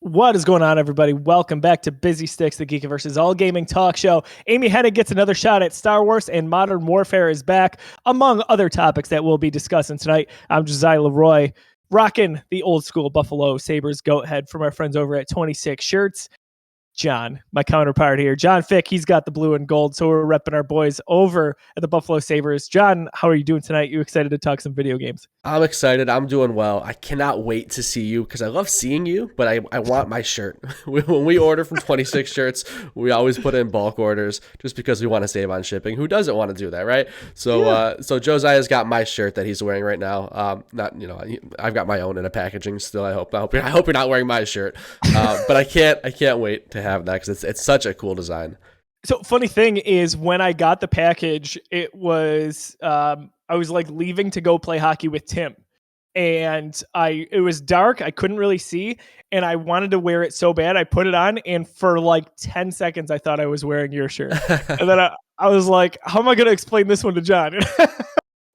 What is going on, everybody? Welcome back to Busy Sticks, the Geekiverse's all gaming talk show. Amy Hennig gets another shot at Star Wars, and Modern Warfare is back, among other topics that we'll be discussing tonight. I'm Josiah Leroy, rocking the old school Buffalo Sabres goat head from our friends over at 26 Shirts. John, my counterpart here, John Fick, he's got the blue and gold, so we're repping our boys over at the Buffalo Sabres. John, how are you doing tonight? You excited to talk some video games? I'm excited. I'm doing well. I cannot wait to see you because I love seeing you, but I want my shirt. When we order from 26 Shirts, we always put in bulk orders just because we want to save on shipping. Who doesn't want to do that, right? So Josiah's got my shirt that he's wearing right now. I've got my own in a packaging still. I hope you're not wearing my shirt. But I can't wait to have that because it's such a cool design. So funny thing is, when I got the package, it was I was like leaving to go play hockey with Tim, and it was dark. I couldn't really see, and I wanted to wear it so bad. I put it on, and for like 10 seconds, I thought I was wearing your shirt, and then I was like, "How am I going to explain this one to John?"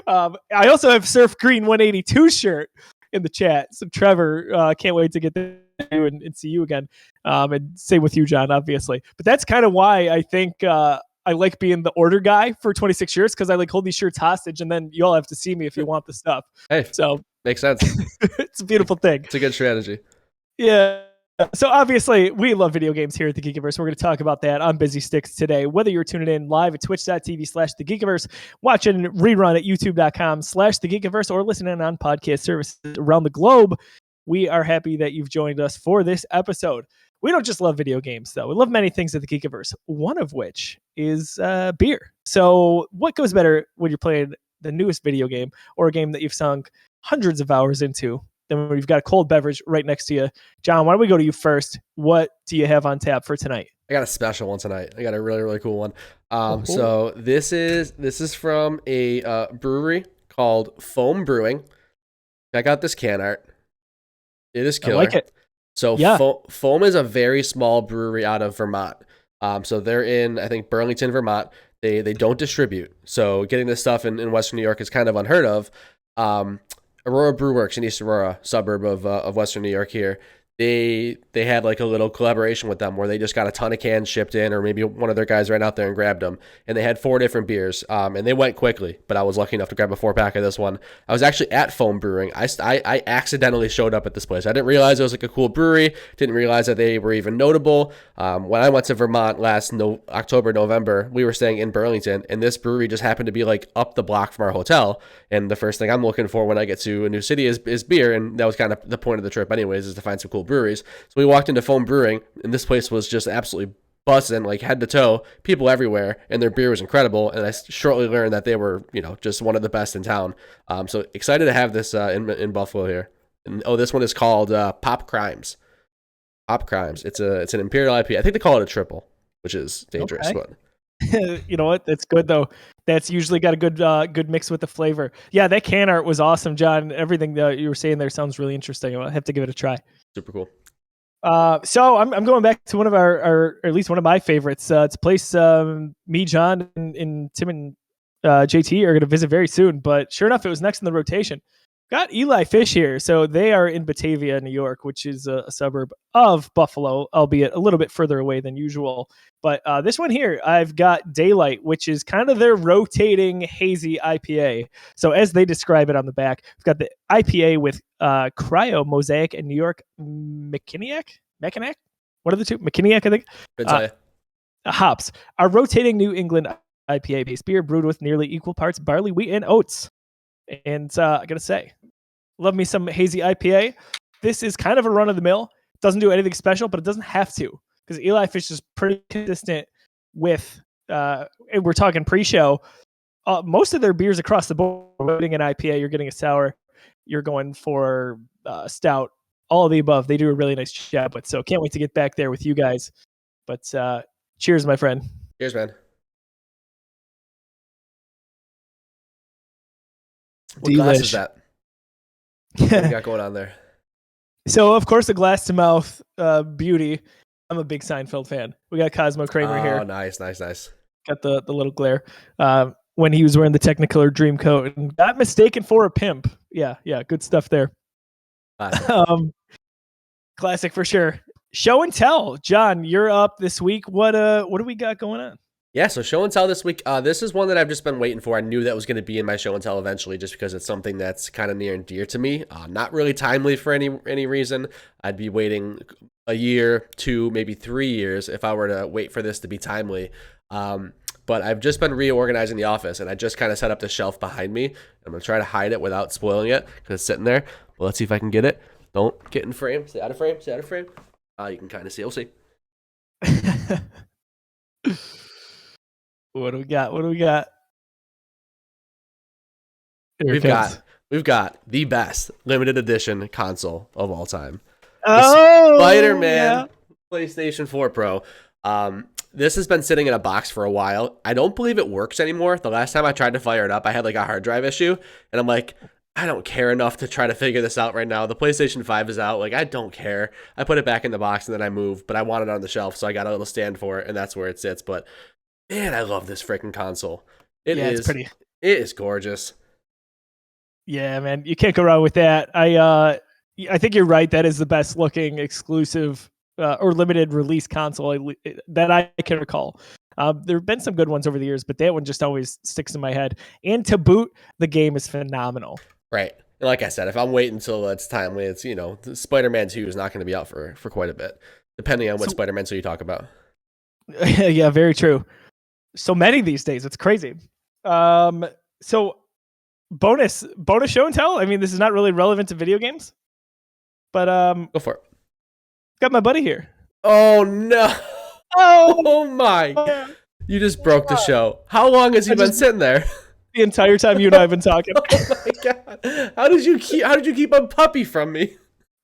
I also have Surf Green 182 shirt in the chat. So Trevor, can't wait to get there and see you again. And same with you, John, obviously. But that's kind of why I think I like being the order guy for 26 shirts, because I like hold these shirts hostage, and then you all have to see me if you want the stuff. Hey, so makes sense. It's a beautiful thing. It's a good strategy. Yeah. So obviously we love video games here at the Geekiverse. We're going to talk about that on Busy Sticks today. Whether you're tuning in live at twitch.tv/the Geekiverse, watching rerun at youtube.com/the Geekiverse, or listening on podcast services around the globe, we are happy that you've joined us for this episode. We don't just love video games, though. We love many things at the Geekiverse, one of which is beer. So what goes better when you're playing the newest video game or a game that you've sunk hundreds of hours into then when you've got a cold beverage right next to you? John, why don't we go to you first? What do you have on tap for tonight? I got a special one tonight. I got a really, really cool one. So this is from a brewery called Foam Brewing. I got this can art. It is killer. I like it. So yeah. Foam is a very small brewery out of Vermont. So they're in, I think, Burlington, Vermont. They don't distribute. So getting this stuff in Western New York is kind of unheard of. Aurora Brew Works in East Aurora, suburb of Western New York here. They had like a little collaboration with them where they just got a ton of cans shipped in, or maybe one of their guys ran out there and grabbed them. And they had 4 different beers, and they went quickly, but I was lucky enough to grab a 4-pack of this one. I was actually at Foam Brewing. I accidentally showed up at this place. I didn't realize it was like a cool brewery, didn't realize that they were even notable. When I went to Vermont last October, November, we were staying in Burlington, and this brewery just happened to be like up the block from our hotel. And the first thing I'm looking for when I get to a new city is beer, and that was kind of the point of the trip anyways, is to find some cool breweries. So we walked into Foam Brewing, and this place was just absolutely buzzing, like head to toe, people everywhere, and their beer was incredible. And I shortly learned that they were, just one of the best in town. So excited to have this in Buffalo here. And this one is called Pop Crimes. Pop Crimes. It's an Imperial IPA. I think they call it a triple, which is dangerous. Okay. But you know what? That's good though. That's usually got a good mix with the flavor. Yeah, that can art was awesome, John. Everything that you were saying there sounds really interesting. I'll have to give it a try. Super cool. So I'm going back to one of our or at least one of my favorites. It's a place me, John, and Tim and JT are going to visit very soon. But sure enough, it was next in the rotation. Got Eli Fish here. So they are in Batavia, New York, which is a suburb of Buffalo, albeit a little bit further away than usual. But this one here, I've got Daylight, which is kind of their rotating hazy IPA. So as they describe it on the back, we've got the IPA with Cryo, Mosaic, and New York Mechaniac? One of the two? Mechaniac, I think. Hops. A rotating New England IPA-based beer brewed with nearly equal parts barley, wheat, and oats. And I gotta say, love me some hazy IPA. This is kind of a run-of-the-mill. Doesn't do anything special, but it doesn't have to, because Eli Fish is pretty consistent with, and we're talking pre-show, most of their beers across the board. You're getting an IPA, you're getting a sour, you're going for stout, all of the above. They do a really nice job with. So can't wait to get back there with you guys. But cheers, my friend. Cheers, man. What glass is that? What do you got going on there? So, of course, the glass to mouth beauty. I'm a big Seinfeld fan. We got Cosmo Kramer here. Oh, nice. Got the little glare. When he was wearing the Technicolor dream coat and got mistaken for a pimp. Yeah, good stuff there. Classic. Classic for sure. show and tell. John, you're up this week. What do we got going on? Yeah, so show and tell this week. This is one that I've just been waiting for. I knew that was going to be in my show and tell eventually, just because it's something that's kind of near and dear to me. Not really timely for any reason. I'd be waiting a year, 2, maybe 3 years if I were to wait for this to be timely. But I've just been reorganizing the office, and I just kind of set up the shelf behind me. I'm going to try to hide it without spoiling it because it's sitting there. But let's see if I can get it. Don't get in frame. Stay out of frame. Stay out of frame. You can kind of see. We'll see. What do we got? What do we got? We've got the best limited edition console of all time. Oh, Spider-Man PlayStation 4 Pro. This has been sitting in a box for a while. I don't believe it works anymore. The last time I tried to fire it up, I had like a hard drive issue, and I'm like, I don't care enough to try to figure this out right now. The PlayStation 5 is out. Like, I don't care. I put it back in the box and then I moved, but I want it on the shelf, so I got a little stand for it, and that's where it sits. But man, I love this freaking console. It's pretty. It is gorgeous. Yeah, man, you can't go wrong with that. I think you're right. That is the best looking exclusive or limited release console that I can recall. There have been some good ones over the years, but that one just always sticks in my head. And to boot, the game is phenomenal. Right. Like I said, if I'm waiting until it's timely, it's, Spider-Man 2 is not going to be out for quite a bit, depending on what Spider-Man 2 you talk about. Yeah, very true. So many these days. It's crazy. So bonus show and tell. I mean, this is not really relevant to video games, but go for it. Got my buddy here. Oh no. Oh my. You just broke the show. How long has he been sitting there? The entire time you and I have been talking. Oh my god. How did you keep a puppy from me?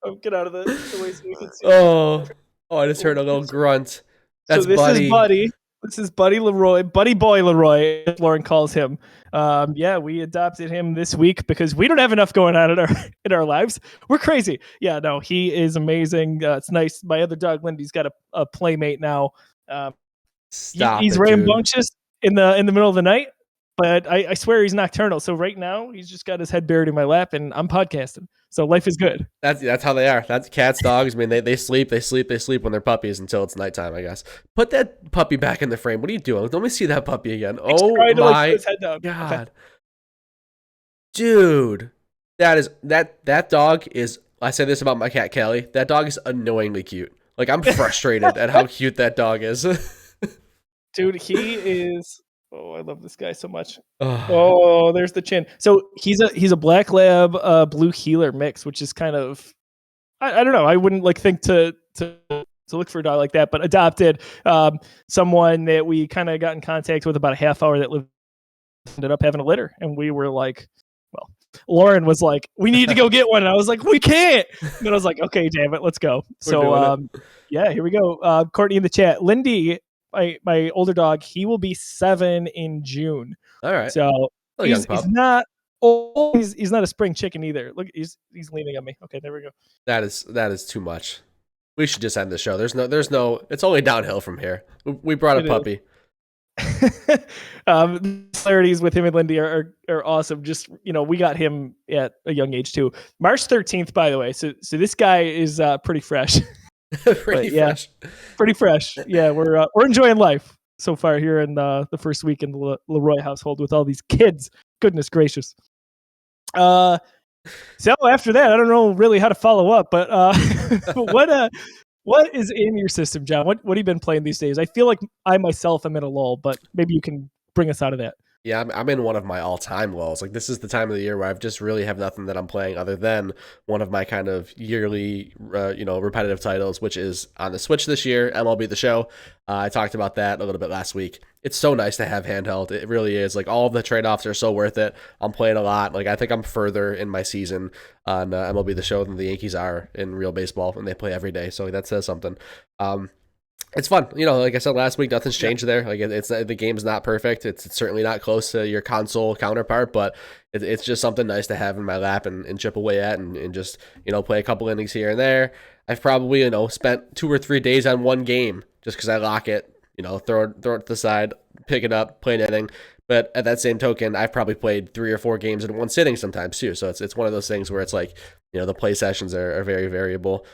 Oh, get out of the way so we can see. Oh, I just heard a little grunt. That's so this is Buddy. This is Buddy Leroy, Buddy Boy Leroy, as Lauren calls him. Yeah, we adopted him this week because we don't have enough going on in our lives. We're crazy. Yeah, no, he is amazing. It's nice. My other dog, Lindy's got a playmate now. He's rambunctious in the middle of the night, but I swear he's nocturnal. So right now he's just got his head buried in my lap, and I'm podcasting. So life is good. That's how they are. That's cats, dogs. I mean, they sleep when they're puppies until it's nighttime, I guess. Put that puppy back in the frame. What are you doing? Let me see that puppy again. Oh my god, okay. Dude, that dog is. I say this about my cat Kelly. That dog is annoyingly cute. Like, I'm frustrated at how cute that dog is. Dude, he is. Oh, I love this guy so much. Oh, there's the chin. So he's a black lab blue heeler mix, which is kind of I don't know. I wouldn't think to look for a dog like that, but adopted someone that we kind of got in contact with about a half hour that ended up having a litter, and we were like, well, Lauren was like, we need to go get one, and I was like, we can't. And then I was like, okay, damn it, let's go. Yeah, here we go. Courtney in the chat, Lindy. My older dog, he will be 7 in June. All right. So he's not old. He's not a spring chicken either. Look, he's leaning on me. Okay, there we go. That is too much. We should just end the show. There's no. It's only downhill from here. We brought a puppy. The similarities with him and Lindy are awesome. Just we got him at a young age too. March 13th, by the way. So this guy is pretty fresh. Pretty fresh. Yeah, we're enjoying life so far here in the first week in the Leroy household with all these kids. Goodness gracious. So after that, I don't know really how to follow up, but what is in your system, John? What have you been playing these days? I feel like I myself am in a lull, but maybe you can bring us out of that. Yeah, I'm in one of my all-time lulls. Like, this is the time of the year where I've just really have nothing that I'm playing other than one of my kind of yearly, repetitive titles, which is on the Switch this year, MLB The Show. I talked about that a little bit last week. It's so nice to have handheld. It really is. Like, all of the trade-offs are so worth it. I'm playing a lot. Like, I think I'm further in my season on MLB The Show than the Yankees are in real baseball, and they play every day. So that says something. It's fun. Like I said last week, nothing's changed there. Like, it's the game's not perfect. It's certainly not close to your console counterpart, but it's just something nice to have in my lap and chip away at and just, play a couple innings here and there. I've probably, spent 2 or 3 days on one game just because I lock it, throw it to the side, pick it up, play an inning. But at that same token, I've probably played 3 or 4 games in one sitting sometimes too. So it's one of those things where it's like, the play sessions are very variable.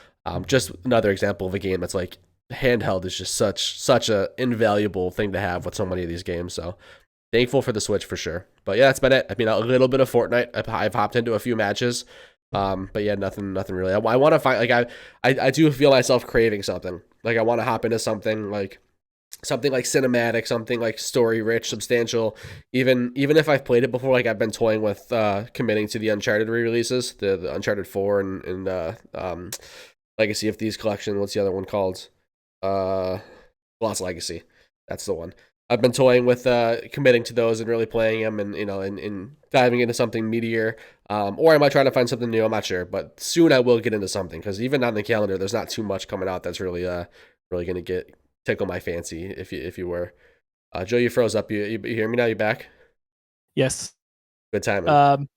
Just another example of a game that's like handheld is just such a invaluable thing to have with so many of these games. So thankful for the Switch for sure. But yeah, that's been it. I mean, a little bit of Fortnite. I've hopped into a few matches. But yeah, nothing really. I want to find like I do feel myself craving something. Like I want to hop into something like cinematic, something like story rich, substantial. Even if I've played it before, like I've been toying with committing to the Uncharted re-releases, the Uncharted 4 and Legacy of Thieves collection. What's the other one called? Lost Legacy. That's the one. I've been toying with committing to those and really playing them, and and diving into something meatier. Or I might try to find something new. I'm not sure, but soon I will get into something because even on the calendar, there's not too much coming out that's really going to tickle my fancy. If you were, Joe, you froze up. You hear me now? You back? Yes. Good timing.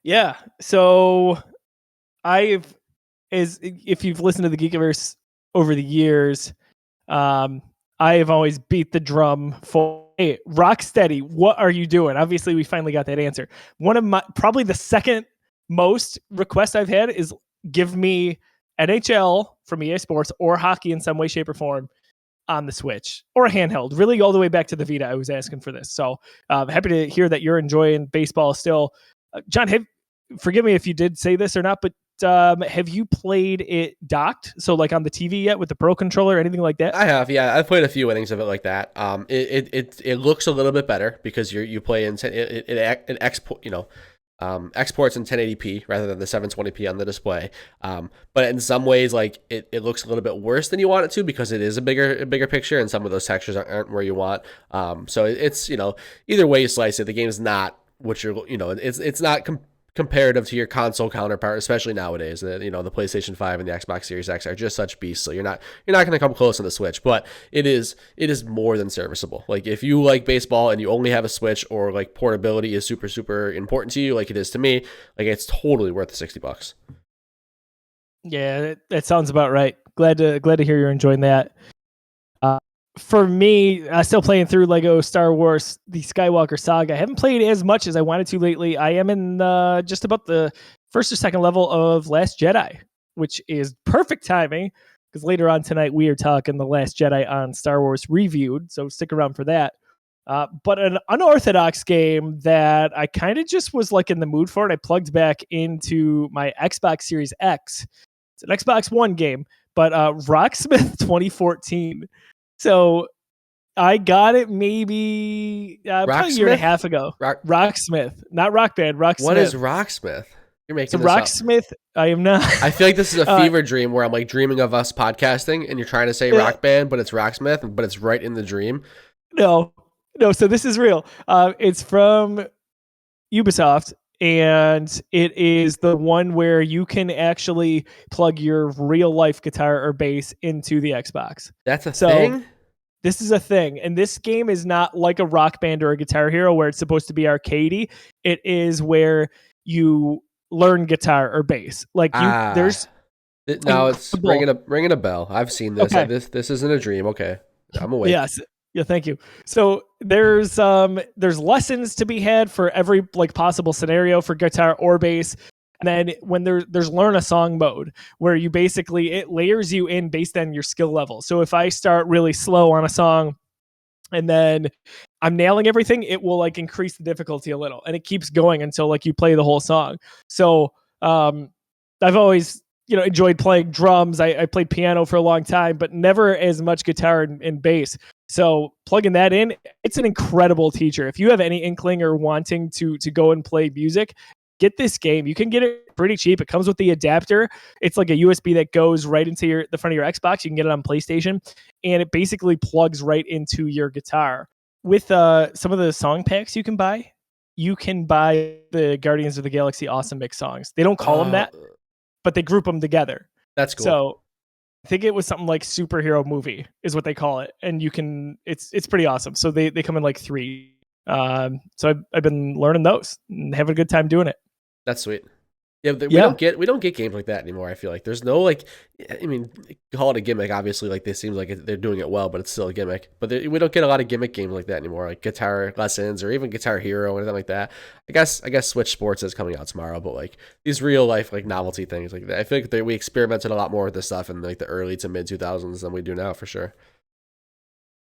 Yeah. So if you've listened to the Geekiverse over the years, I have always beat the drum for, hey, Rocksteady, what are you doing? Obviously, we finally got that answer. One of my, probably the second most request I've had is give me NHL from EA Sports or hockey in some way, shape, or form on the Switch or a handheld, really all the way back to the Vita. I was asking for this. So happy to hear that you're enjoying baseball still. John, forgive me if you did say this or not, but have you played it docked? So like on the TV yet with the Pro Controller, anything like that? I have, yeah. I've played a few innings of it like that. It looks a little bit better because you play in it export, exports in 1080p rather than the 720p on the display. But in some ways, like it looks a little bit worse than you want it to because it is a bigger picture and some of those textures aren't where you want. So it's either way you slice it, the game is not what you're it's not comparative to your console counterpart, especially nowadays. That the PlayStation 5 and the Xbox Series X are just such beasts. So you're not going to come close on the Switch, but it is more than serviceable. Like if you like baseball and you only have a Switch, or like portability is super important to you, like it is to me, like it's totally worth the $60. Yeah, that sounds about right. Glad to hear you're enjoying that. For me, still playing through Lego Star Wars, the Skywalker Saga. I haven't played as much as I wanted to lately. I am in just about the first or second level of Last Jedi, which is perfect timing because later on tonight we are talking The Last Jedi on Star Wars Reviewed, so stick around for that. But an unorthodox game that I kind of just was like in the mood for, and I plugged back into my Xbox Series X. It's an Xbox One game, but Rocksmith 2014. So I got it maybe probably a year and a half ago. Rocksmith, not Rock Band. Rocksmith. What is Rocksmith? You're making this Rocksmith. Up. I am not. I feel like this is a fever dream where I'm like dreaming of us podcasting, and you're trying to say Rock Band, but it's Rocksmith, but it's right in the dream. No. So this is real. It's from Ubisoft. And it is the one where you can actually plug your real life guitar or bass into the Xbox. That's a thing? This is a thing. And this game is not like a Rock Band or a Guitar Hero where it's supposed to be arcadey. It is where you learn guitar or bass. Like there's now it's ringing a bell. I've seen this. Okay. This isn't a dream. Okay. I'm awake. Yes. Yeah, thank you. So there's lessons to be had for every like possible scenario for guitar or bass. And then when there's learn a song mode where you basically, it layers you in based on your skill level. So if I start really slow on a song and then I'm nailing everything, it will like increase the difficulty a little, and it keeps going until like you play the whole song. So I've always enjoyed playing drums. I played piano for a long time, but never as much guitar and bass. So plugging that in, it's an incredible teacher. If you have any inkling or wanting to go and play music, get this game. You can get it pretty cheap. It comes with the adapter. It's like a USB that goes right into the front of your Xbox. You can get it on PlayStation, and it basically plugs right into your guitar. With some of the song packs you can buy the Guardians of the Galaxy Awesome Mix songs. They don't call them that, but they group them together. That's cool. So I think it was something like superhero movie is what they call it. And you can, it's pretty awesome. So they come in like 3. So I've been learning those and having a good time doing it. That's sweet. Yeah, Yeah. we don't get games like that anymore. I feel like there's no like, I mean, call it a gimmick. Obviously, like they seem like they're doing it well, but it's still a gimmick. But we don't get a lot of gimmick games like that anymore, like Guitar Lessons or even Guitar Hero or anything like that. I guess Switch Sports is coming out tomorrow, but like these real life like novelty things like that, I feel like we experimented a lot more with this stuff in like the early to mid 2000s than we do now for sure.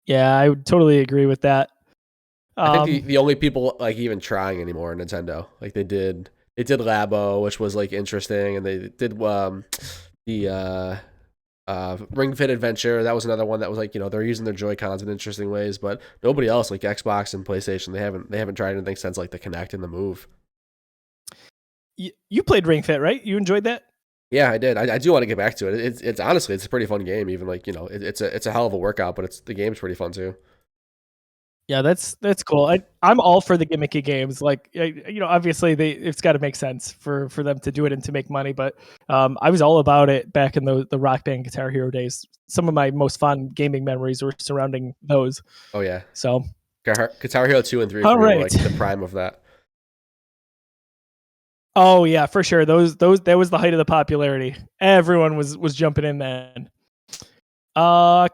Yeah, I would totally agree with that. I think Um, the only people like even trying anymore are Nintendo. Like they did Labo, which was like interesting, and they did the Ring Fit Adventure. That was another one that was like, you know, they're using their Joy Cons in interesting ways, but nobody else like Xbox and PlayStation, they haven't tried anything since like the Kinect and the Move. you played Ring Fit, right? You enjoyed that? Yeah, I did. I do want to get back to it. It's honestly it's a pretty fun game. Even like, you know, it's a hell of a workout, but the game's pretty fun too. Yeah, that's cool. I'm all for the gimmicky games. Like, obviously it's got to make sense for them to do it and to make money. But I was all about it back in the Rock Band Guitar Hero days. Some of my most fun gaming memories were surrounding those. Oh yeah, So, Guitar Hero 2 and 3 all for me were right. like the prime of that. Oh yeah, for sure. Those that was the height of the popularity. Everyone was jumping in then.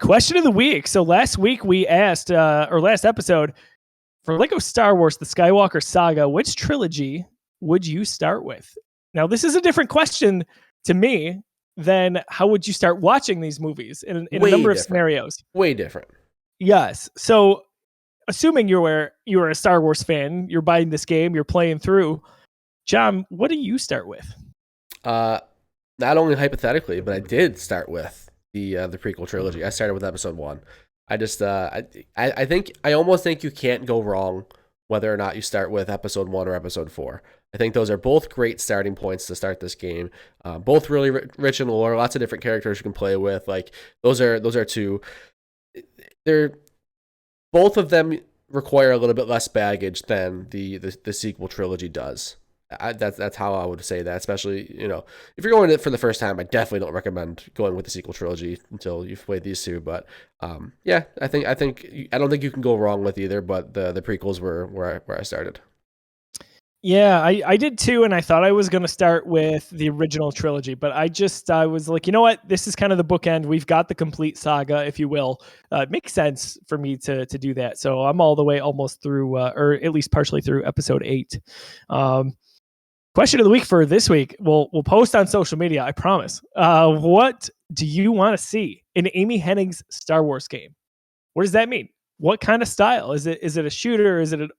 Question of the week. So last week we asked, or last episode, for Lego Star Wars: The Skywalker Saga, which trilogy would you start with? Now this is a different question to me than how would you start watching these movies in a Way number of different. scenarios. Way different. Yes. So assuming you're a Star Wars fan, you're buying this game, you're playing through. John, what do you start with? Uh, Not only hypothetically, but I did start with the prequel trilogy. I started with episode 1. I just I think I almost think you can't go wrong whether or not you start with episode 1 or episode 4. I think those are both great starting points to start this game. Both really rich in lore, lots of different characters you can play with. Like those are two. They're both of them require a little bit less baggage than the sequel trilogy does. That's how I would say that. Especially, you know, if you're going it for the first time, I definitely don't recommend going with the sequel trilogy until you've played these two. But yeah, I don't think you can go wrong with either. But the prequels were where I started. Yeah, I did too, and I thought I was going to start with the original trilogy, but I was like, you know what? This is kind of the bookend. We've got the complete saga, if you will. It makes sense for me to do that. So I'm all the way almost through, or at least partially through episode 8. Question of the week for this week. We'll post on social media. I promise. What do you want to see in Amy Hennig's Star Wars game? What does that mean? What kind of style is it? Is it a shooter? Is it an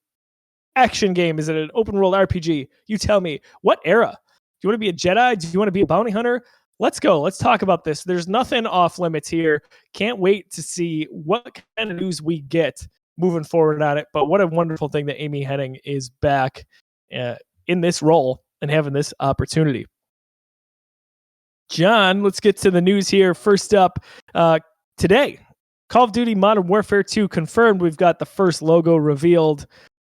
action game? Is it an open world RPG? You tell me. What era? Do you want to be a Jedi? Do you want to be a bounty hunter? Let's go. Let's talk about this. There's nothing off limits here. Can't wait to see what kind of news we get moving forward on it. But what a wonderful thing that Amy Hennig is back in this role and having this opportunity. John, let's get to the news here. First up, today, Call of Duty Modern Warfare 2 confirmed. We've got the first logo revealed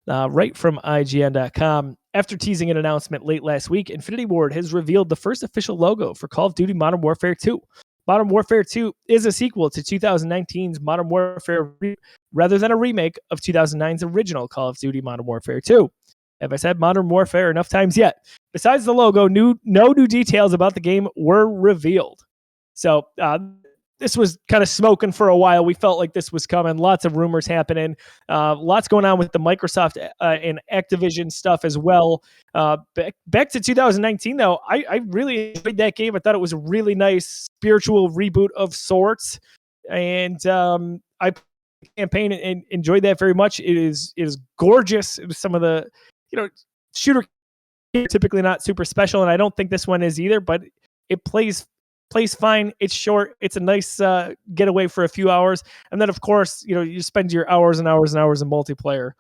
right from IGN.com. After teasing an announcement late last week, Infinity Ward has revealed the first official logo for Call of Duty Modern Warfare 2. Modern Warfare 2 is a sequel to 2019's Modern Warfare rather than a remake of 2009's original Call of Duty Modern Warfare 2. Have I said Modern Warfare enough times yet? Besides the logo, no new details about the game were revealed. So this was kind of smoking for a while. We felt like this was coming. Lots of rumors happening. Lots going on with the Microsoft and Activision stuff as well. Back to 2019, though, I really enjoyed that game. I thought it was a really nice spiritual reboot of sorts. And I played the campaign and enjoyed that very much. It is gorgeous. It was some of the, shooter typically not super special, and I don't think this one is either, but it plays fine. It's short. It's a nice getaway for a few hours. And then, of course, you spend your hours and hours and hours in multiplayer.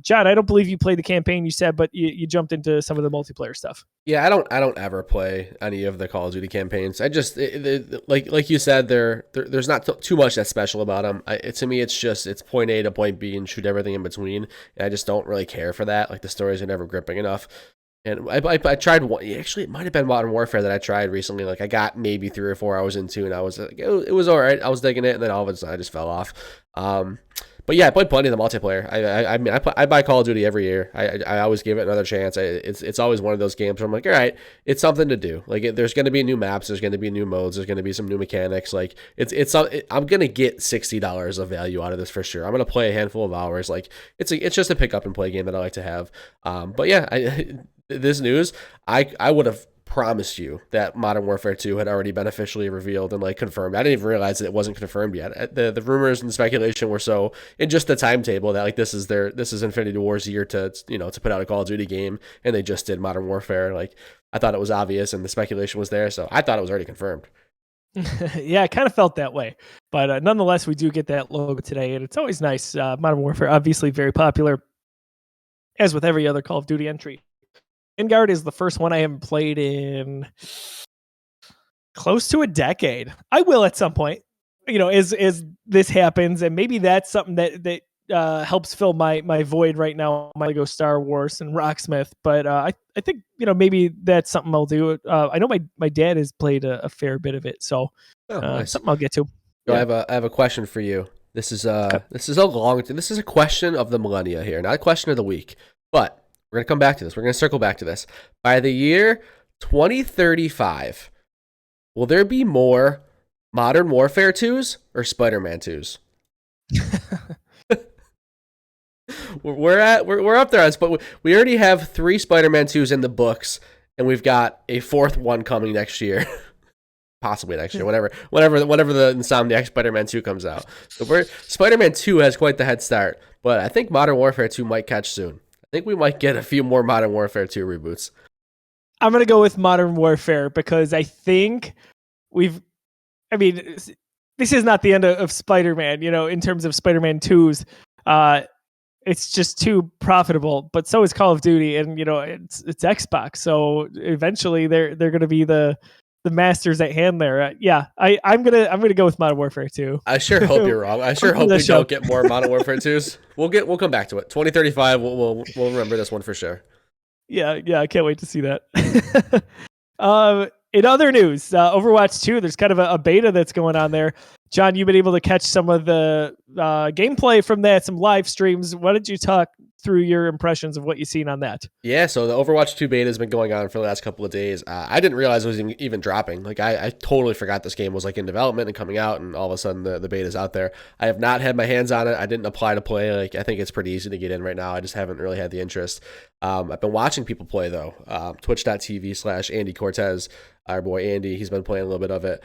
John, I don't believe you played the campaign, you said, but you jumped into some of the multiplayer stuff. Yeah, I don't ever play any of the Call of Duty campaigns. I just like you said, there's not too much that's special about them. To me, it's point A to point B and shoot everything in between. And I just don't really care for that. Like the stories are never gripping enough. And I tried one. Actually, it might have been Modern Warfare that I tried recently. Like I got maybe 3 or 4 hours into, and I was like, it was all right. I was digging it, and then all of a sudden I just fell off. But yeah, I played plenty of the multiplayer. I mean, I buy Call of Duty every year. I always give it another chance. It's always one of those games where I'm like, all right, it's something to do. Like there's going to be new maps, there's going to be new modes, there's going to be some new mechanics. Like I'm going to get $60 of value out of this for sure. I'm going to play a handful of hours. Like it's just a pick up and play game that I like to have. But yeah, this news, I would have promised you that Modern Warfare 2 had already been officially revealed and like confirmed. I didn't even realize that it wasn't confirmed yet. The rumors and speculation were so in just the timetable that like this is Infinity War's year to put out a Call of Duty game, and they just did Modern Warfare. Like I thought it was obvious and the speculation was there, so I thought it was already confirmed. Yeah, I kind of felt that way, but nonetheless, we do get that logo today, and it's always nice. Modern Warfare, obviously very popular, as with every other Call of Duty entry. Vanguard is the first one I haven't played in close to a decade. I will at some point, as this happens, and maybe that's something that helps fill my void right now. I might go Star Wars and Rocksmith, but I think maybe that's something I'll do. I know my dad has played a fair bit of it, so nice. something I'll get to. So yeah. I have a question for you. This is a question of the millennia here, not a question of the week, but we're going to come back to this. We're going to circle back to this. By the year 2035, will there be more Modern Warfare 2s or Spider-Man 2s? we're up there, but we already have 3 Spider-Man 2s in the books, and we've got a 4th one coming next year. Possibly next year, whenever the Insomniac Spider-Man 2 comes out. So Spider-Man 2 has quite the head start, but I think Modern Warfare 2 might catch soon. I think we might get a few more Modern Warfare 2 reboots. I'm going to go with Modern Warfare because I think this is not the end of Spider-Man, in terms of Spider-Man 2s. It's just too profitable, but so is Call of Duty, and, it's Xbox. So eventually they're going to be the masters at hand there. I'm gonna go with Modern Warfare 2. I sure hope you're wrong. I sure hope we don't get more Modern Warfare 2s. We'll come back to it. 2035. We'll remember this one for sure. Yeah. I can't wait to see that. In other news, Overwatch 2, there's kind of a beta that's going on there. John, you've been able to catch some of the gameplay from that, some live streams. Why don't you talk through your impressions of what you've seen on that? Yeah, so the Overwatch 2 beta has been going on for the last couple of days. I didn't realize it was even dropping. Like I totally forgot this game was like in development and coming out, and all of a sudden the beta's out there. I have not had my hands on it. I didn't apply to play. Like I think it's pretty easy to get in right now. I just haven't really had the interest. I've been watching people play though. Twitch.tv/Andy Cortez. Our boy Andy, he's been playing a little bit of it.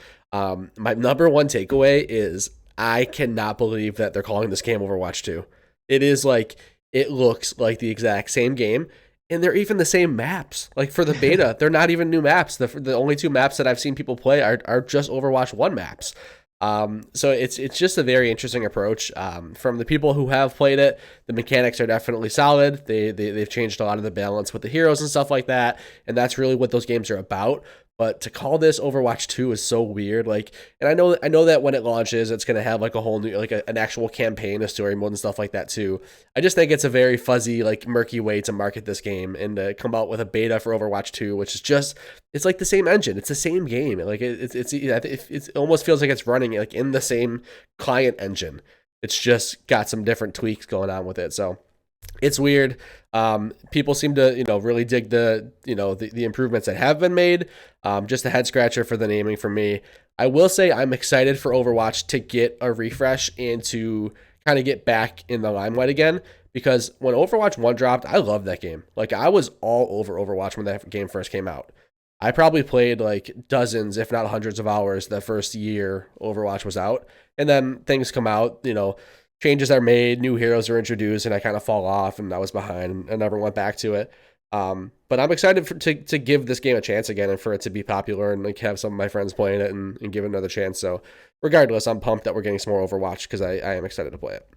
My number one takeaway is I cannot believe that they're calling this game Overwatch 2. It looks like the exact same game, and they're even the same maps. Like for the beta, they're not even new maps. The only 2 maps that I've seen people play are just Overwatch 1 maps. So it's just a very interesting approach. From the people who have played it, the mechanics are definitely solid. They've changed a lot of the balance with the heroes and stuff like that, and that's really what those games are about. But to call this Overwatch 2 is so weird. Like, and I know that when it launches, it's going to have like a whole new, like an actual campaign, a story mode and stuff like that too. I just think it's a very fuzzy, like murky way to market this game and to come out with a beta for Overwatch 2, which is just, it's like the same engine. It's the same game. Like it almost feels like it's running like in the same client engine. It's just got some different tweaks going on with it. So it's weird. People seem to, really dig the improvements that have been made. Just a head scratcher for the naming for me. I will say I'm excited for Overwatch to get a refresh and to kind of get back in the limelight again, because when Overwatch 1 dropped, I loved that game. Like I was all over Overwatch when that game first came out. I probably played like dozens, if not hundreds of hours the first year Overwatch was out. And then things come out, changes are made, new heroes are introduced, and I kind of fall off, and I was behind and never went back to it. But I'm excited to give this game a chance again and for it to be popular and like have some of my friends playing it and give it another chance. So regardless, I'm pumped that we're getting some more Overwatch because I am excited to play it.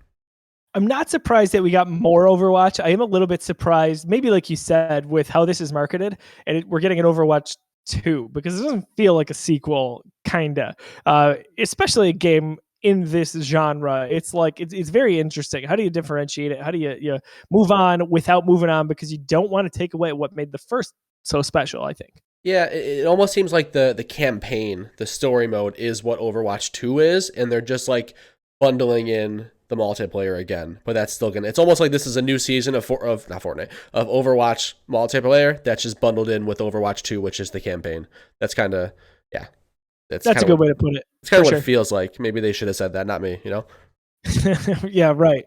I'm not surprised that we got more Overwatch. I am a little bit surprised, maybe like you said, with how this is marketed, and we're getting an Overwatch 2 because it doesn't feel like a sequel, kinda. Especially a game in this genre. It's like it's very interesting. How do you differentiate it? How do you move on without moving on, because you don't want to take away what made the first so special, I think. Yeah, it almost seems like the campaign, the story mode is what Overwatch 2 is, and they're just like bundling in the multiplayer again, but that's still gonna. It's almost like this is a new season of not Fortnite, of Overwatch multiplayer that's just bundled in with Overwatch 2, which is the campaign. That's kind of yeah. That's a good way to put it. It's kind of what it feels like. Maybe they should have said that, not me. Yeah, right.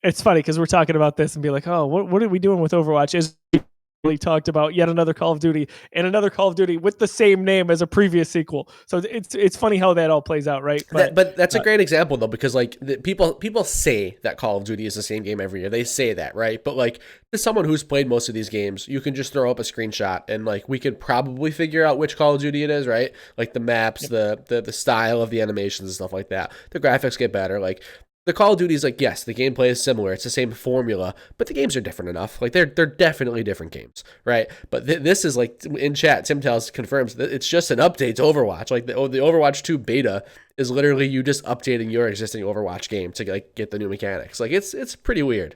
It's funny because we're talking about this and be like, oh, what are we doing with Overwatch? Is we talked about yet another Call of Duty and another Call of Duty with the same name as a previous sequel. So it's funny how that all plays out, right? But that's a great example though, because like people say that Call of Duty is the same game every year. They say that, right? But like as someone who's played most of these games, you can just throw up a screenshot and like we could probably figure out which Call of Duty it is, right? Like the maps, the style of the animations and stuff like that. The graphics get better. Like the Call of Duty is like, yes, the gameplay is similar. It's the same formula, but the games are different enough. Like they're definitely different games, right? But this is like in chat, Tim Tells confirms that it's just an update to Overwatch. Like the Overwatch 2 beta is literally you just updating your existing Overwatch game to like get the new mechanics. Like it's pretty weird.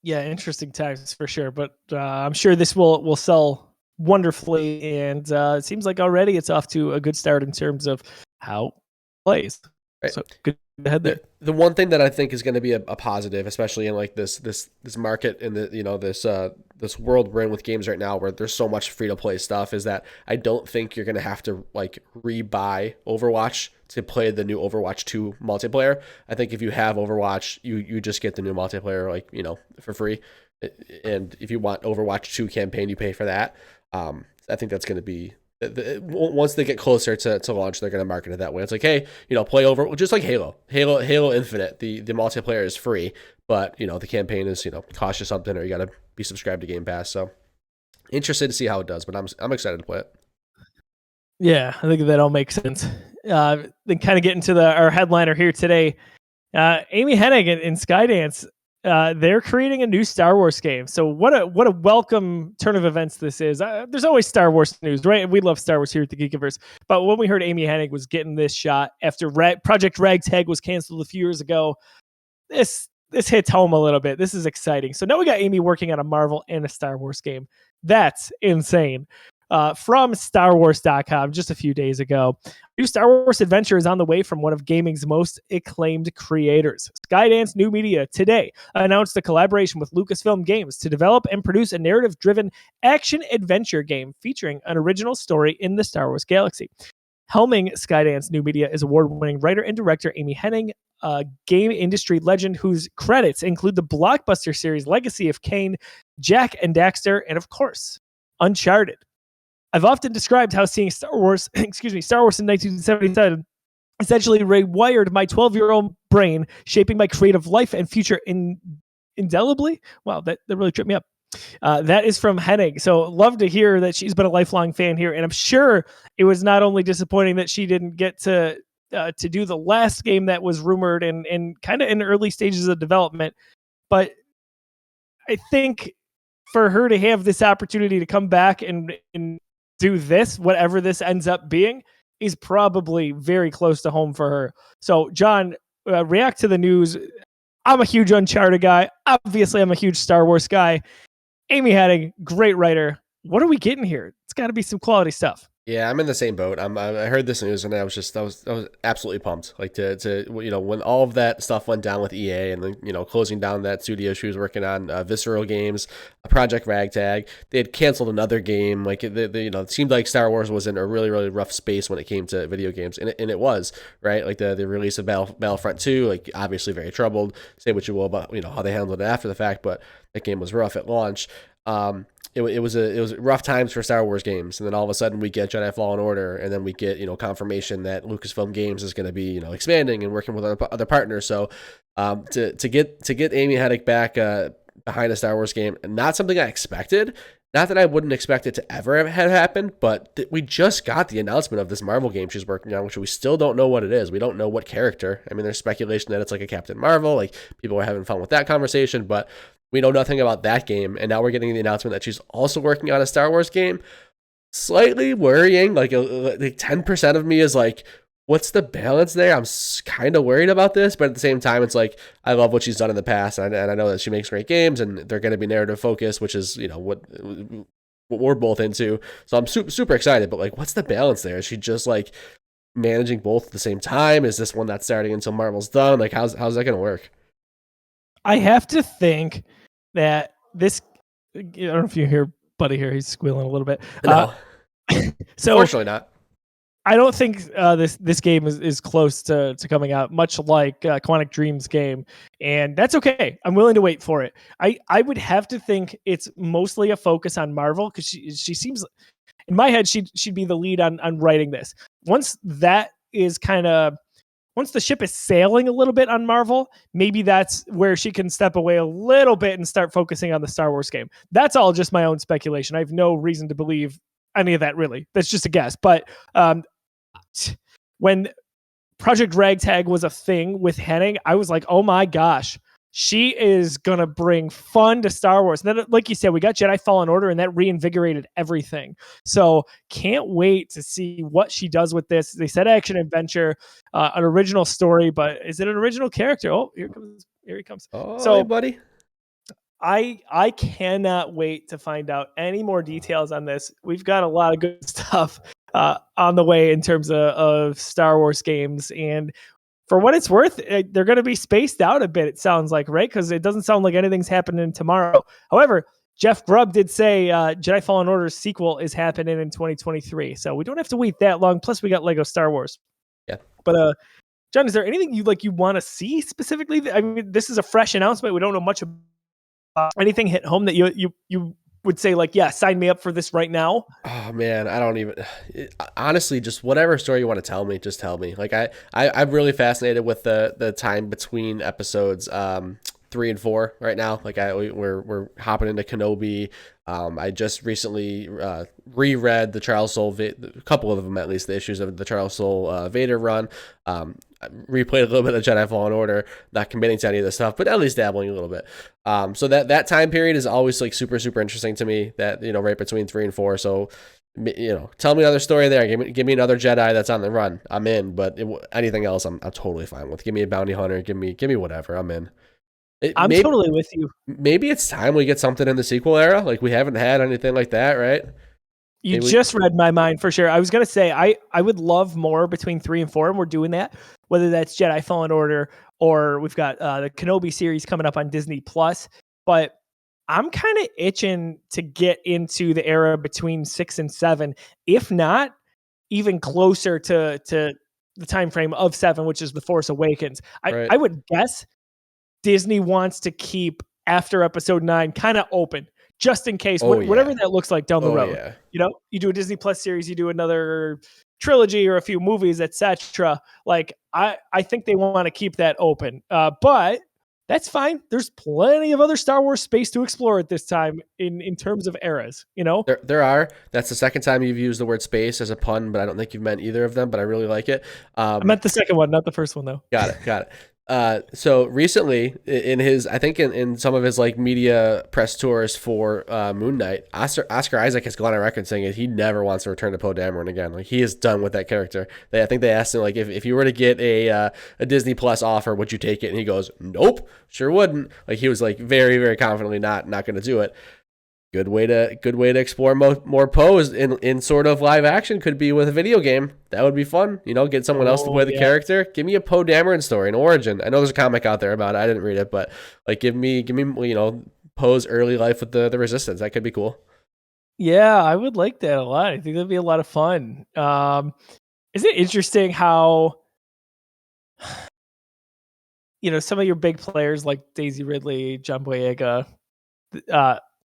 Yeah, interesting times for sure. But I'm sure this will sell wonderfully, and it seems like already it's off to a good start in terms of how it plays. Right. So good ahead there. The one thing that I think is going to be a positive, especially in like this market and this world we're in with games right now, where there's so much free to play stuff, is that I don't think you're going to have to like rebuy Overwatch to play the new Overwatch 2 multiplayer. I think if you have Overwatch, you just get the new multiplayer like for free, and if you want Overwatch 2 campaign, you pay for that. I think that's going to be. Once they get closer to launch, they're going to market it that way. It's like, hey, play over, just like Halo Infinite. The multiplayer is free, but the campaign is cost you something, or you got to be subscribed to Game Pass. So interested to see how it does, but I'm excited to play it. Yeah, I think that all makes sense. Then kind of get into our headliner here today. Amy Hennig in Skydance. They're creating a new Star Wars game. So what a welcome turn of events this is. There's always Star Wars news, right? We love Star Wars here at the Geekiverse. But when we heard Amy Hennig was getting this shot after Project Ragtag was canceled a few years ago, this hits home a little bit. This is exciting. So now we got Amy working on a Marvel and a Star Wars game. That's insane. From StarWars.com just a few days ago. New Star Wars adventure is on the way from one of gaming's most acclaimed creators. Skydance New Media today announced a collaboration with Lucasfilm Games to develop and produce a narrative-driven action-adventure game featuring an original story in the Star Wars galaxy. Helming Skydance New Media is award-winning writer and director Amy Hennig, a game industry legend whose credits include the blockbuster series Legacy of Kain, Jak and Daxter, and of course, Uncharted. I've often described how seeing Star Wars in 1977 essentially rewired my 12-year-old brain, shaping my creative life and future indelibly. Wow, that really tripped me up. That is from Hennig. So love to hear that she's been a lifelong fan here. And I'm sure it was not only disappointing that she didn't get to do the last game that was rumored and kind of in early stages of development, but I think for her to have this opportunity to come back and do this, whatever this ends up being, is probably very close to home for her. So, John, react to the news. I'm a huge Uncharted guy. Obviously, I'm a huge Star Wars guy. Amy Hennig, great writer. What are we getting here? It's got to be some quality stuff. Yeah, I'm in the same boat. I heard this news and I was absolutely pumped. Like to when all of that stuff went down with EA and then closing down that studio she was working on, Visceral Games, Project Ragtag. They had canceled another game. Like it seemed like Star Wars was in a really really rough space when it came to video games, and it was right. Like the release of Battlefront 2, like obviously very troubled. Say what you will about how they handled it after the fact, but that game was rough at launch. It was rough times for Star Wars games, and then all of a sudden we get Jedi Fallen Order, and then we get confirmation that Lucasfilm Games is going to be expanding and working with other partners. So to get Amy Hennig back behind a Star Wars game, not something I expected. Not that I wouldn't expect it to ever have happened, but we just got the announcement of this Marvel game she's working on, which we still don't know what it is. We don't know what character. I mean, there's speculation that it's like a Captain Marvel. Like people are having fun with that conversation, but we know nothing about that game, and now we're getting the announcement that she's also working on a Star Wars game. Slightly worrying. Like 10% of me is like, what's the balance there? I'm kind of worried about this, but at the same time, it's like I love what she's done in the past, and I know that she makes great games, and they're going to be narrative focused, which is what we're both into. So I'm super excited. But like, what's the balance there? Is she just like managing both at the same time? Is this one that's starting until Marvel's done? Like, how's that going to work? I have to think that this. I don't know if you hear Buddy here; he's squealing a little bit. No, So unfortunately not. I don't think this game is close to coming out, much like Quantic Dream's game, and that's okay. I'm willing to wait for it. I would have to think it's mostly a focus on Marvel because she seems, in my head, she'd be the lead on writing this. Once that is once the ship is sailing a little bit on Marvel, maybe that's where she can step away a little bit and start focusing on the Star Wars game. That's all just my own speculation. I have no reason to believe any of that, really. That's just a guess. But when Project Ragtag was a thing with Hennig, I was like, oh my gosh, she is going to bring fun to Star Wars. And then, like you said, we got Jedi Fallen Order, and that reinvigorated everything. So can't wait to see what she does with this. They said action adventure, an original story, but is it an original character? Oh, here he comes. Oh, so, hey, buddy. I cannot wait to find out any more details on this. We've got a lot of good stuff on the way in terms of Star Wars games, and for what it's worth, they're going to be spaced out a bit, it sounds like, right? Because it doesn't sound like anything's happening tomorrow. However, Jeff Grubb did say Jedi Fallen Order's sequel is happening in 2023, so we don't have to wait that long. Plus, we got Lego Star Wars. Yeah. But John, is there anything you want to see specifically? I mean, this is a fresh announcement. We don't know much about anything hit home that you would say, like, yeah, sign me up for this right now. Oh man, I don't even honestly, just whatever story you want to tell me, just tell me. Like I'm really fascinated with the time between episodes 3 and 4 right now. Like we're hopping into Kenobi. I just recently reread the Charles Soule, a couple of them at least, the issues of the Charles Soule Vader run. Replayed a little bit of Jedi Fallen Order, not committing to any of this stuff, but at least dabbling a little bit. So that time period is always like super, super interesting to me, that, right between 3 and 4. So, tell me another story there. Give me another Jedi that's on the run. I'm in, but anything else I'm totally fine with. Give me a bounty hunter. Give me whatever. I'm in. I'm totally with you. Maybe it's time we get something in the sequel era. Like, we haven't had anything like that, right? You just read my mind for sure. I was going to say, I would love more between 3 and 4, and we're doing that, whether that's Jedi Fallen Order or we've got the Kenobi series coming up on Disney Plus. But I'm kind of itching to get into the era between 6 and 7, if not even closer to the time frame of 7, which is The Force Awakens. Right. I would guess Disney wants to keep after episode 9 kind of open, just in case, whatever that looks like down the road. Yeah. You do a Disney Plus series, you do another trilogy or a few movies, etc. Like, I think they want to keep that open. But that's fine. There's plenty of other Star Wars space to explore at this time in terms of eras, There are. That's the second time you've used the word space as a pun, but I don't think you've meant either of them, but I really like it. I meant the second one, not the first one, though. Got it. So recently, in some of his like media press tours for Moon Knight, Oscar Isaac has gone on record saying he never wants to return to Poe Dameron again. Like, he is done with that character. I think they asked him, like, if you were to get a Disney Plus offer, would you take it? And he goes, nope, sure wouldn't. Like, he was like very, very confidently not going to do it. Good way to explore more Poes in sort of live action could be with a video game. That would be fun. Get someone else to play the character. Give me a Poe Dameron story, an origin. I know there's a comic out there about it. I didn't read it, but like, give me Poe's early life with the Resistance. That could be cool. Yeah, I would like that a lot. I think that'd be a lot of fun. Is it interesting how some of your big players like Daisy Ridley, John Boyega,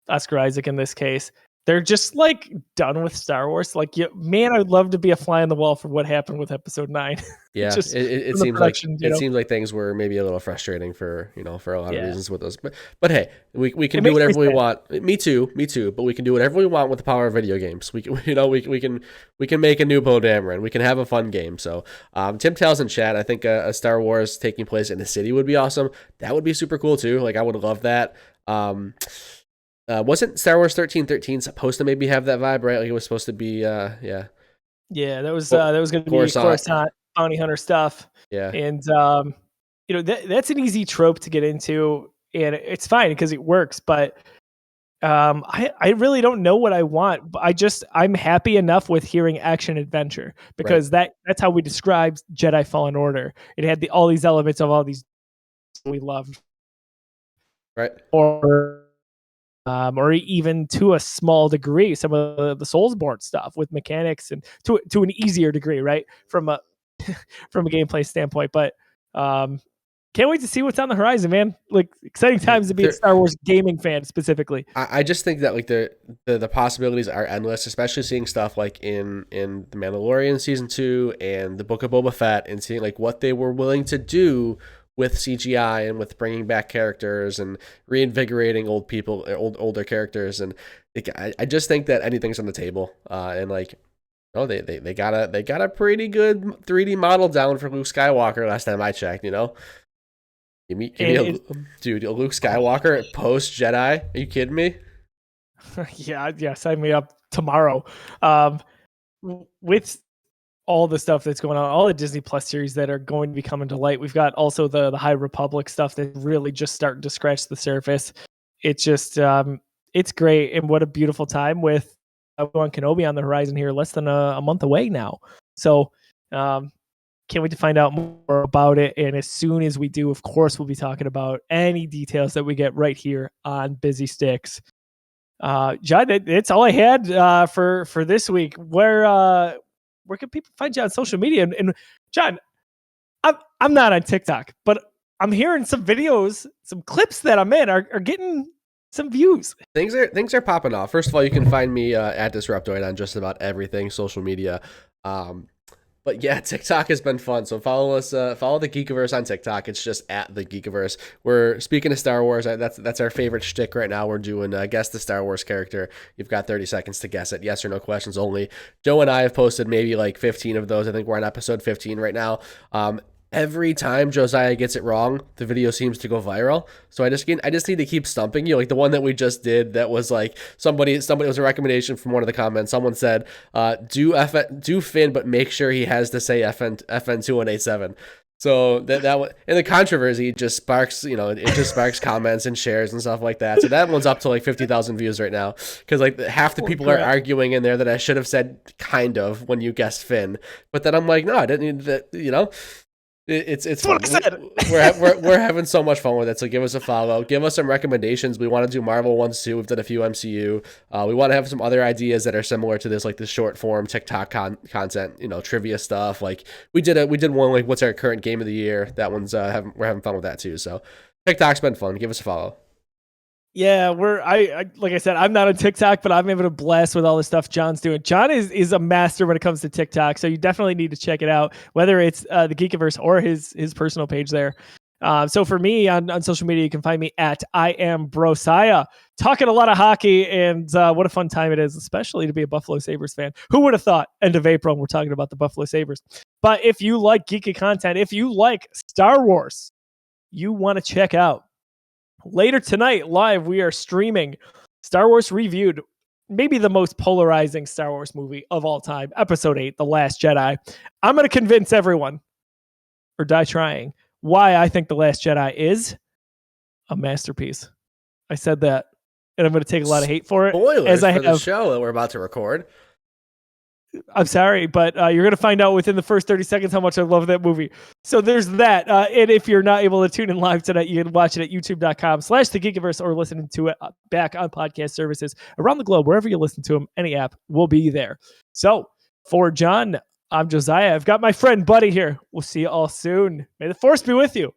Oscar Isaac in this case, they're just like done with Star Wars. Like, man, I'd love to be a fly on the wall for what happened with Episode 9. Yeah, it seems like things were maybe a little frustrating for for a lot of reasons with those. But hey, we can do whatever we want. Me too. But we can do whatever we want with the power of video games. We can make a new Poe Dameron. We can have a fun game. So Tim tells in chat, I think a Star Wars taking place in a city would be awesome. That would be super cool too. Like, I would love that. Wasn't Star Wars 1313 supposed to maybe have that vibe, right? Like, it was supposed to be, yeah. Yeah, that was going to be Coruscant bounty hunter stuff. Yeah, and that's an easy trope to get into, and it's fine because it works. But I really don't know what I want, but I'm happy enough with hearing action adventure, because that's how we described Jedi Fallen Order. It had all these elements of all these we loved, Right. Or even to a small degree, some of the Soulsborne stuff with mechanics, and to an easier degree, right, from a from a gameplay standpoint. But can't wait to see what's on the horizon, man. Like, exciting times to be a Star Wars gaming fan specifically. I just think that like the possibilities are endless, especially seeing stuff like in The Mandalorian season 2 and the Book of Boba Fett, and seeing like what they were willing to do with CGI and with bringing back characters and reinvigorating older characters. And I just think that anything's on the table. And like, oh, they got a pretty good 3D model down for Luke Skywalker last time I checked, you know? Give me a Luke Skywalker post Jedi. Are you kidding me? Yeah, sign me up tomorrow. With all the stuff that's going on, all the Disney Plus series that are going to be coming to light, we've got also the High Republic stuff that really just starting to scratch the surface. It's just it's great, and what a beautiful time with Obi-Wan Kenobi on the horizon here, less than a month away now. So can't wait to find out more about it. And as soon as we do, of course, we'll be talking about any details that we get right here on Busy Sticks. John, that's all I had for this week. Where can people find you on social media? And John, I'm not on TikTok, but I'm hearing some videos, some clips that I'm in are getting some views. Things are popping off. First of all, you can find me at Disruptoid on just about everything social media. But yeah, TikTok has been fun. So follow us, follow the Geekiverse on TikTok. It's just at the Geekiverse. We're speaking of Star Wars. That's our favorite shtick right now. We're doing guess the Star Wars character. You've got 30 seconds to guess it. Yes or no questions only. Joe and I have posted maybe like 15 of those. I think we're on episode 15 right now. Every time Josiah gets it wrong, the video seems to go viral. So I just need to keep stumping you. Like the one that we just did, that was like somebody it was a recommendation from one of the comments. Someone said, do Finn, but make sure he has to say FN 2187. So that and the controversy just sparks, it just sparks comments and shares and stuff like that. So that one's up to like 50,000 views right now, because like half the people are arguing in there that I should have said kind of when you guessed Finn, but then I'm like, no, I didn't need that, It's fun. We're having so much fun with it. So give us a follow. Give us some recommendations. We want to do Marvel ones too. We've done a few MCU. We want to have some other ideas that are similar to this, like the short form TikTok content, trivia stuff. Like we did one like what's our current game of the year. That one's we're having fun with that too. So TikTok's been fun. Give us a follow. Yeah, I like I said, I'm not on TikTok, but I'm having a blast with all the stuff John's doing. John is a master when it comes to TikTok, so you definitely need to check it out, whether it's the Geekiverse or his personal page there. So for me on social media, you can find me at I am Brosiah, talking a lot of hockey, and what a fun time it is, especially to be a Buffalo Sabres fan. Who would have thought? End of April, we're talking about the Buffalo Sabres. But if you like geeky content, if you like Star Wars, you want to check out. Later tonight, live, we are streaming Star Wars Reviewed, maybe the most polarizing Star Wars movie of all time, Episode 8, The Last Jedi. I'm going to convince everyone, or die trying, why I think The Last Jedi is a masterpiece. I said that, and I'm going to take a lot of hate for it. Spoilers for the show that we're about to record. I'm sorry, but you're going to find out within the first 30 seconds how much I love that movie. So there's that. And if you're not able to tune in live tonight, you can watch it at youtube.com/thegeekiverse or listen to it back on podcast services around the globe. Wherever you listen to them, any app will be there. So for John, I'm Josiah. I've got my friend Buddy here. We'll see you all soon. May the Force be with you.